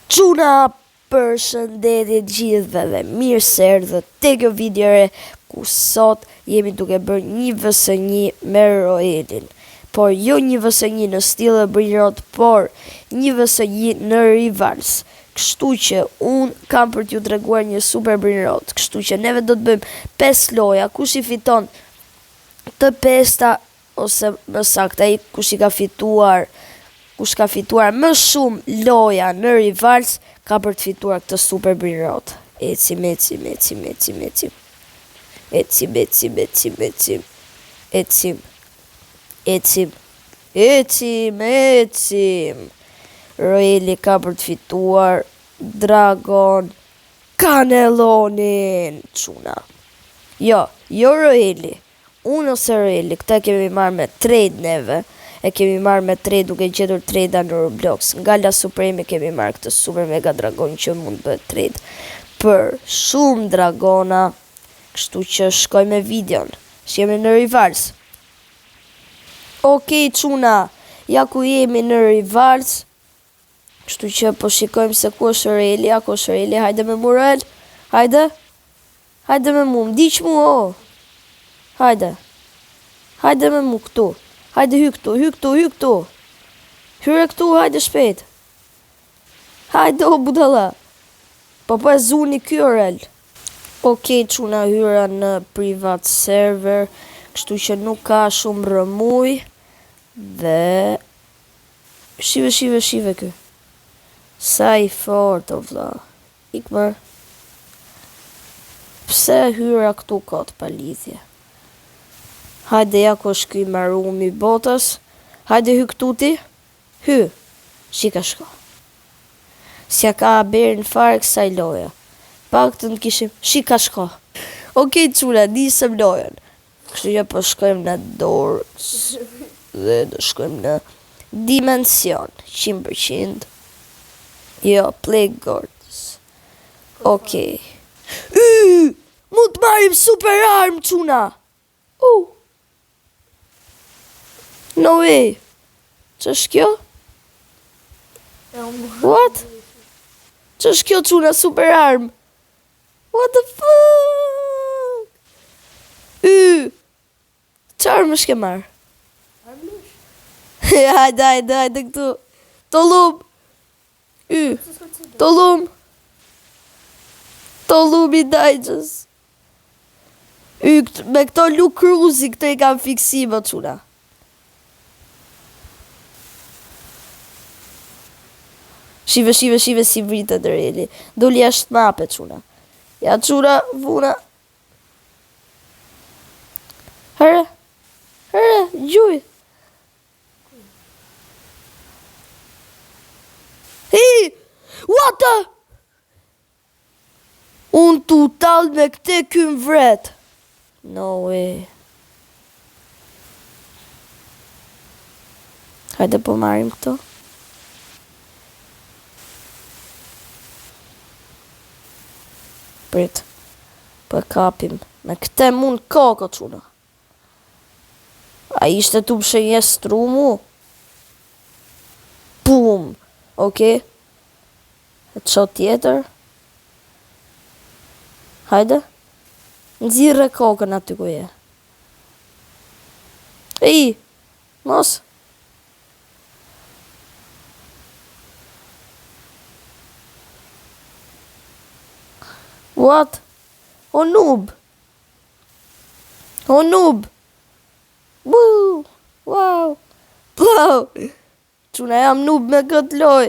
Quna, përshëndetje gjithëve dhe mirë se erdhët te kjo videore ku sot jemi duke bërë një vs1 me Roelin. Por jo një vs1 në stil e brinjot, por një vs1 në rivals. Kështu që unë kam për t'ju treguar një super brinjot. Kështu që neve do të bëjmë 5 loja, kush i fiton të 5-ta, ose më saktë ai kush ka fituar më shumë loja në rivals, ka për të fituar këtë super brinjot. Ecim. Roeli ka për të fituar Dragon Kanelonin, quna. Jo Roeli. Unë ose Roeli, këta kemi marrë me trade neve. E kemi marrë me trade duke gjetur trade në Roblox. Nga La Supreme kemi marrë këtë super mega dragon që mund bëhet trade për shumë dragona. Kështu që shkoj me videon. Shjemi në rivals. Okej, quna, ja ku jemi në rivals. Kështu që po shikojmë se ku është Roeli, hajde me mu Roel. Hajde me mu, m'diq mu, Hajde me mu këtu. Hajde hy këtu. Hyre këtu, hajde shpejt. Hajde o budala. Po e zuni ky Roel. Okej, quna, hyra në privat server. Kështu që nuk ka shumë rëmuj. Dhe shive ky. Sa i fort o vlla. Ikmër. Pse hyra këtu kot pa lidhje? Hajde ja ku është ky marrumi botës. Hajde hy këtu ti. Hy. Shika shko. S'ja ka aberin fare kësaj loja. Pak të në kishim. Shika shko. Okej, quna, nisëm lojen. Kështu që po shkojmë në dorës. Dhe do shkojmë në dimension. 100%. Jo, play gords. Okej. Mund të marim super arm, quna. No way. Që është kjo? What? Që është kjo, quna, super arm? What the fuck? Që armë është ke marë? Hajde këtu. Tollum. Tollum i dajgjës. Me këto Luke Cruzi këto i kam fiksime, quna. Shive si vritet Roeli. Doli jashtë mape, quna. Ja, quna, vuna. Herë, gjuj. What the? Unë total me këte kym vret. No way. Hajde po marim këto. Prit, po e kapim. Me këte mund koko, quna. A ishte tu pëshenje strumu? Pum. Okej. E të qot tjetër. Hajde. Nëzirë kokën aty ku je. Mos. What? O noob. Woo. Wow. Quna jam noob me këtë loj.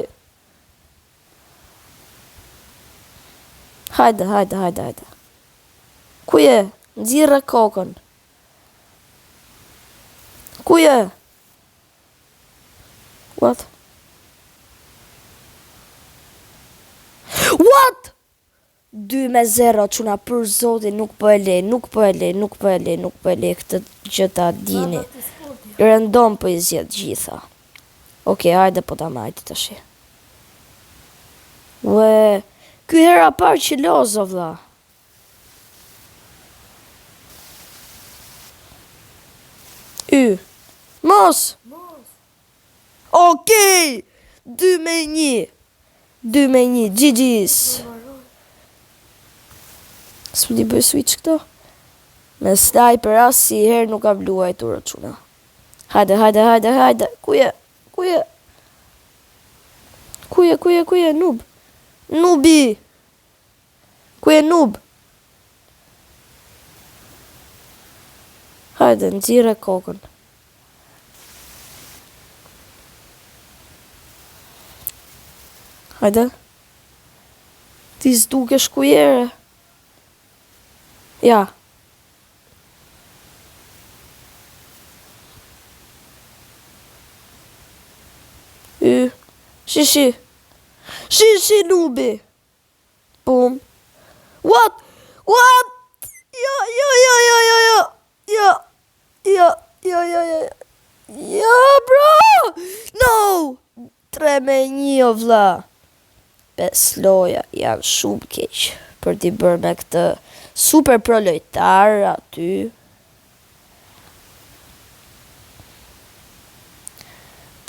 Hajde. Ku je? Nxirre kokën. Ku je? What? 2-0, quna, për zotin, nuk po e le këtë gjëta dini. Rëndom po i zjedh gjitha. Okej, hajde po ta majti të shi. Ue, ky hera par që lozo, vlla. Mos! Okej! 2-1. 2-1, GG's. S'më di bëj switch këto. Me sniper as si herë nuk kam luajtur o çuna. Hajde. Kuje, noob. Nubi. Kuje noob. Hajde, nxirre kokën. Hajde. Ti s'dukesh kujere. Ja. Shishi nubi. Boom. What? Ja, bro! No! 3-1 o vlla. 5 loja janë shumë keq për t'i bërë me këtë super pro lojtar aty.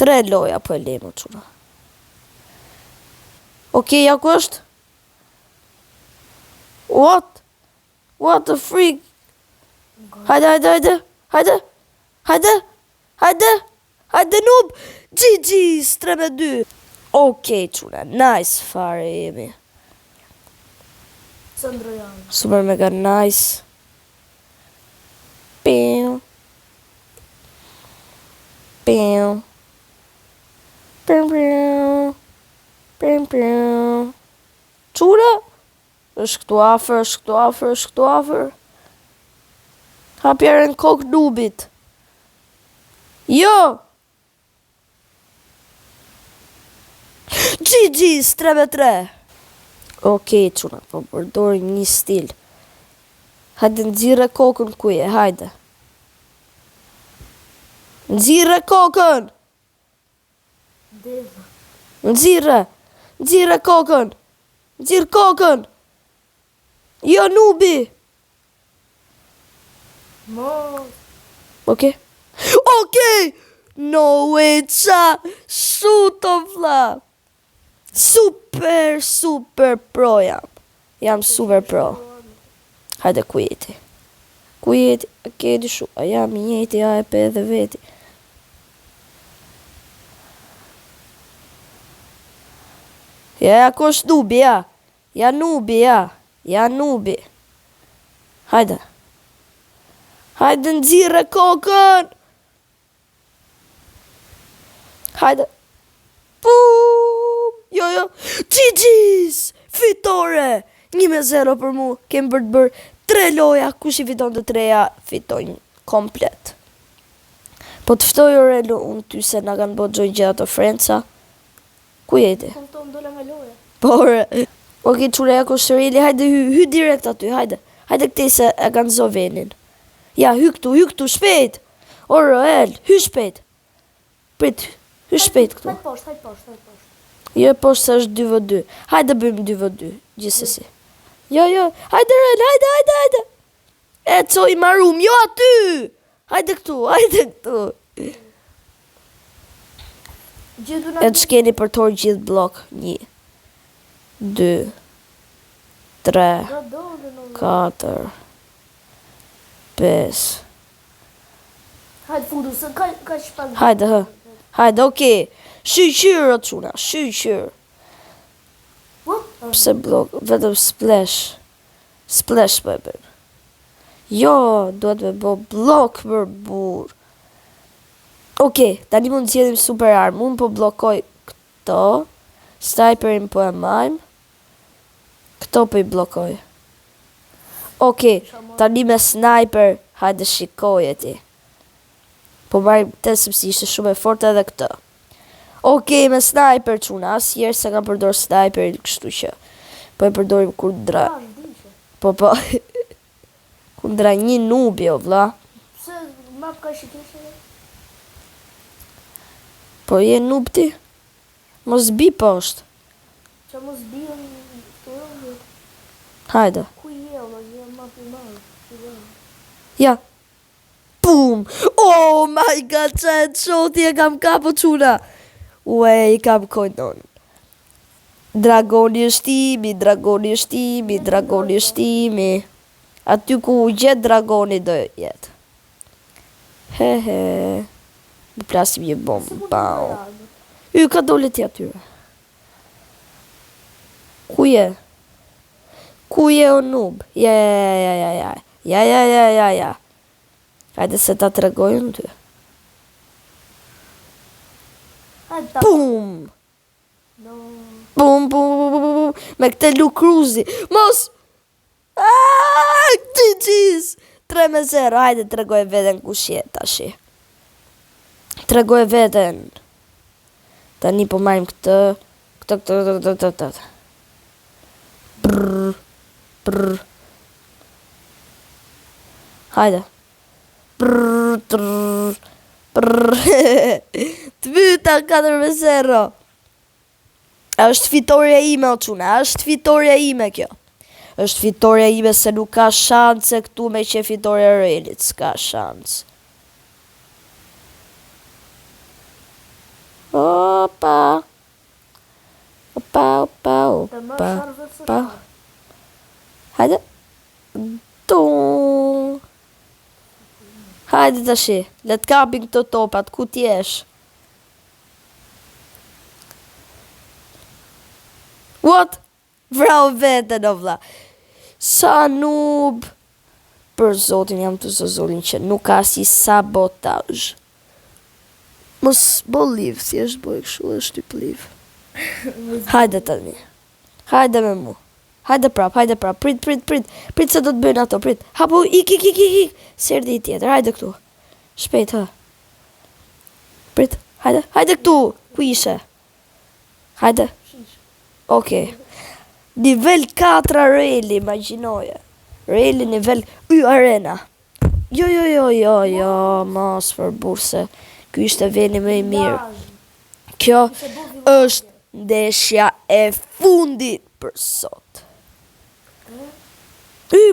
Tre loja po e lemo quna. Okej, ja ku është? What the freak? Hajde noob! GG's 3-2. Okej, quna, nice fare jemi. Super mega nice. Pim. Quna? është këtu afer. Hapjerë në kokë nubit. Jo! GG's 3-3. Okej, quna, po përdori një stil. Hajde nxirre kokën kuje, hajde. Nxirre kokën! Nxirre kokën! Nxirr kokën! Jo nubi! Okej. No way, qa! Shuto vlla! Super pro jam. Jam super pro. Hajde ku jeti? A kedi shu? A jam i njëti, a e pe edhe veti. Ja, ku është nubi, ja. Ja, nubi. Hajde. Hajde nxirre kokën. Hajde. Boom! Jo. GG's! Fitore! 1-0 për mu. Kem për të bërë 3 loja. Kush i fiton të 3-ja, fitojnë komplet. Po të ftoj Orelo unë ty se nga kanë bërë gjojnë gjitha të Frenca. Ku jeti? Por, okej, qure e koshërili, hajde hy direkt aty, hajde këti se e kanë zovenin. Ja, hy këtu, shpejt. Orel, hy shpejt. Prit, hy shpejt këtu. Hajt poshtë. Jo, poshtë se është 2v2. Hajde bëjmë 2v2, gjithsesi. Jo, hajde Orel, hajde. E, co i marum, jo aty. Hajde këtu. E të shkeni për torë gjithë blok. 1, 2, 3, 4, 5. Hajde fudu, se ka shpak. Hajde, okej. Shqyr o quna, shqyr. Pse blok, vetëm splash. Splash po e bërë. Jo, duhet me bo blok për burë. Okej, tani mund të zgjedhim super armë. Unë po blokoj këto. Sniperin po e majmë. Këto po i blokoj. Okej, tani me sniper, hajde shikoj e ti. Po marrim tesëm si ishte shumë e fortë edhe këto. Okej, me sniper quna, asjerë se kam përdor sniperin kështu që. Po e përdorim kundra. Po. Kundra një nubi o vlla. Se map ka shikishe? Po je noob ti? Mos bi poshtë. Qa mos bi o në të rëndë? Hajde. Ku je o, je map i marë? Ja. Boom! Oh my god, qa e qoti e kam kapo quna. Ue, i kam kojnon. Dragoni është imi, dragoni është imi, dragoni është imi. Aty ku u gjet dragoni do jetë. He. Më plasim një bombë, pao. Ka dole ti atyre. Ku je? Ku je o noob? Ja. Hajde se ta tregojnë ty. Pum! Pum! Me këte lukruzi. Mos! GG's! 3-0, hajde tregoj veten kush je tashi. Tregoj veten. Tani po marrim këtë. Këtë. Brr. Hajde. Brr. Të vyta 4-0. Është fitoria ime o quna, është fitoria ime kjo. Është fitoria ime se nuk ka shanse këtu me që fitoria Realit, s'ka shanse. Opa. Hajde. Hajde tashi, le të kapim këto topat, ku t'jesh? What? Vrau veten o vlla. Sa noob. Për zotin jam të zozolin që nuk ka si sabotaj. Mos bo liv, si është boj këshu, është ty pliv. Hajde tani. Hajde me mu. Hajde prap. Prit se do të bëjnë ato, prit. Hapo, ik. Serdi i tjetër, hajde këtu. Shpejt, ha. Prit, hajde këtu. Ku ishe? Hajde. Okej. Nivel 4 Reali, imagjinoje. Reali nivel arena. Jo, mos për burse. Ky ishte veni më i mirë. Kjo është ndeshja e fundit për sot.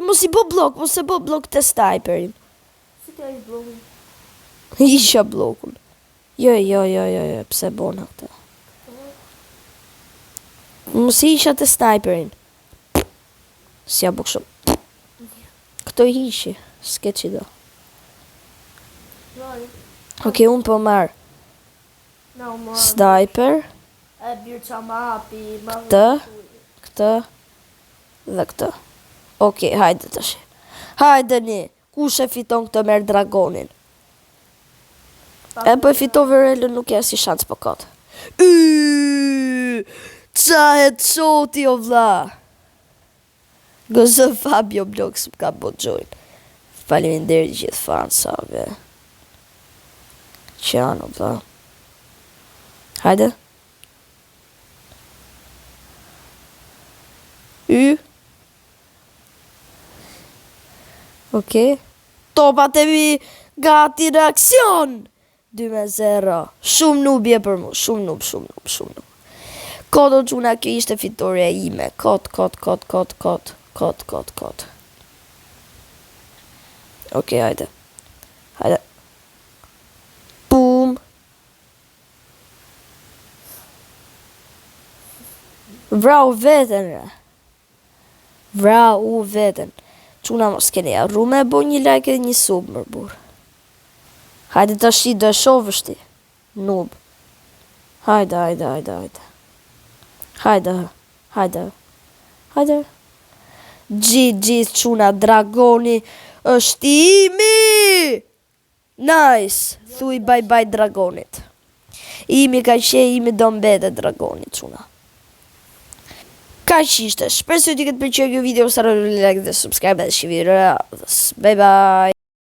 Mos e bo blok të sniperin. Si të ai blokun? Isha blokun. Jo, pse bona këta. Mos isha të sniperin. Si ja buk shumë. Këto ishi, s'ke që do. Okej, unë po marr sniper. E birë qa ma api. Këtë dhe këtë. Okej, hajde tash. Hajde një. Kush e fiton këtë merr dragonin? E po e fitove Relën nuk e si shans po kot. Qa headshoti o vlla. Gëzë Fabio Blox më ka bo join. Faleminderit gjithë fansave. Qanë o vlla. Hajde. Okej. Topat e mi gati në aksion. 2-0. Shumë nubje për mu. Shumë nub. Kodo gjuna, kjo ishte fitoria ime. Kot. Okej, hajde. Boom. Vrau veten. Quna mos keni arru me bo një like edhe një sub më burr. Hajde të shi do e shovësht ti. Noob. Hajde. GG quna, dragoni është imi. Nice. Thuj bye dragonit. Imi ka qe, imi do mbete dragoni quna. Ka qishte, shpresoj t'ju këtë pëlqyer kjo video, sa like dhe subscribe dhe shivi. Bye bye.